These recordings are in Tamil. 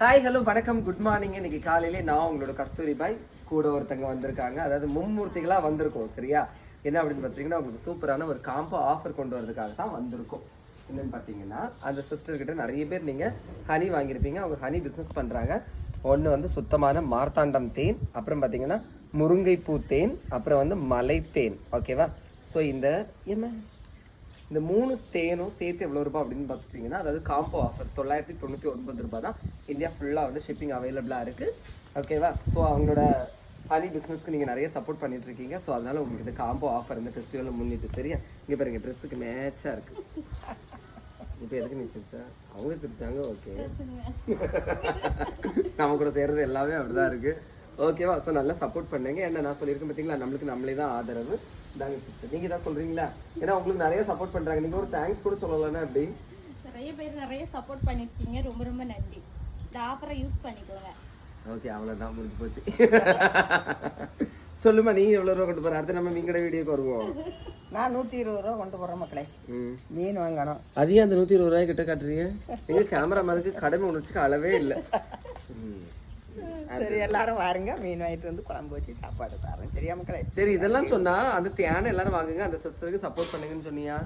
ஹாய் ஹலோ வணக்கம் குட் மார்னிங். இன்னைக்கு காலையிலே நான் உங்களோட கஸ்தூரி பாய் கூட ஒருத்தங்க வந்திருக்காங்க. அதாவது மும்மூர்த்திகளா வந்திருக்கோம். சரியா, என்ன அப்படின்னு பார்த்தீங்கன்னா உங்களுக்கு சூப்பரான ஒரு காம்போ ஆஃபர் கொண்டு வரதுக்காக தான் வந்திருக்கோம். என்னன்னு பார்த்தீங்கன்னா அந்த சிஸ்டர் கிட்ட நிறைய பேர் நீங்க ஹனி வாங்கியிருப்பீங்க. அவங்க ஹனி பிஸ்னஸ் பண்றாங்க. ஒன்று வந்து சுத்தமான மார்த்தாண்டம் தேன், அப்புறம் பார்த்தீங்கன்னா முருங்கைப்பூ தேன், அப்புறம் வந்து மலை தேன். ஓகேவா? ஸோ இந்த 3 தேனும் சேர்த்து எவ்வளோ ரூபாய் அப்படின்னு பார்த்துட்டிங்கன்னா, அதாவது காம்போ ஆஃபர் 999 ரூபாய் தான். இந்தியா ஃபுல்லாக வந்து ஷிப்பிங் அவைலபிளாக இருக்குது. ஓகேவா? ஸோ அவங்களோட ஹனி பிஸ்னஸ்க்கு நீங்கள் நிறைய சப்போர்ட் பண்ணிட்டு இருக்கீங்க. ஸோ அதனால உங்களுக்கு இந்த காம்போ ஆஃபர் இந்த ஃபெஸ்டிவலை முன்னிட்டு. சரியா, இங்கே பாருங்க, ட்ரெஸ்ஸுக்கு மேட்சாக இருக்குது. இப்போ எதுக்கு நீ சிரிச்சா? அவங்க சிரிச்சாங்க. ஓகே, நம்ம கூட சேர்றது எல்லாமே அப்படிதான் இருக்குது. ஓகேவா? ஸோ நல்லா சப்போர்ட் பண்ணுங்க. என்ன நான் சொல்லியிருக்கேன் பார்த்தீங்களா, நம்மளுக்கு நம்மளே தான் ஆதரவு. நீங்க தான் சொல்றீங்களா? ஏன்னா உங்களுக்கு நிறைய சப்போர்ட் பண்றாங்க. நீங்க ஒரு தேங்க்ஸ் கூட சொல்லலன்னா அப்படி நிறைய பேர் நிறைய சப்போர்ட் பண்ணிருக்கீங்க. ரொம்ப ரொம்ப நன்றி. இந்த ஆஃபரை யூஸ் பண்ணிக்கோங்க. ஓகே, அவ்வளவுதான், முடிஞ்சு போச்சு. சொல்லுமா, நீ எவ்வளவு ரூபா கொண்டு போற? அடுத்து நம்ம மீன் கடை வீடியோக்கு வருவோம். நான் 120 ரூபா கொண்டு போறேன் மக்களே. மீன் வாங்கணும். அதையும் அந்த 120 ரூபாய் கிட்ட காட்டுறீங்க. எங்க கேமராமேனுக்கு கடமை உணர்ச்சிக்கு அளவே இல்லை. சரி, எல்லாரும் வாருங்க, மீன் வாங்கிட்டு வந்து குழம்பு வச்சு சாப்பாடு தரேன். சரியா மக்களே? சரி, இதெல்லாம் சொன்னா அந்த தேனை எல்லாரும் வாங்குங்க, அந்த சிஸ்டருக்கு சப்போர்ட் பண்ணுங்கன்னு சொன்னியா?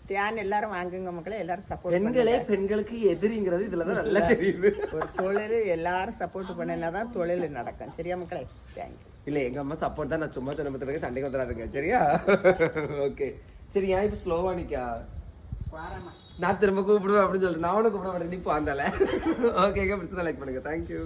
தியான் எல்லாரும் வாங்குங்க மக்களே, எல்லாரும் சப்போர்ட். பெண்களே பெண்களுக்கு எதிரிங்கிறது இதுலதான் நல்லா தெரியுது. ஒரு தொழில் எல்லாரும் சப்போர்ட் பண்ணாதான் தொழில் நடக்கும். சரியா மக்களே? தேங்க்யூ. இல்ல, எங்க அம்மா சப்போர்ட் தான். நான் சும்மா சொன்ன சண்டைக்கு வந்துடாதுங்க. சரியா? ஓகே, சரி. ஏன் இப்ப ஸ்லோவா நிக்கா? நான் திரும்ப கூப்பிடுவேன் அப்படின்னு சொல்லிட்டு நான் கூப்பிட மாட்டேன். நீ பாந்தால. ஓகேங்க, பிடிச்சதா லைக் பண்ணுங்க. தேங்க்யூ.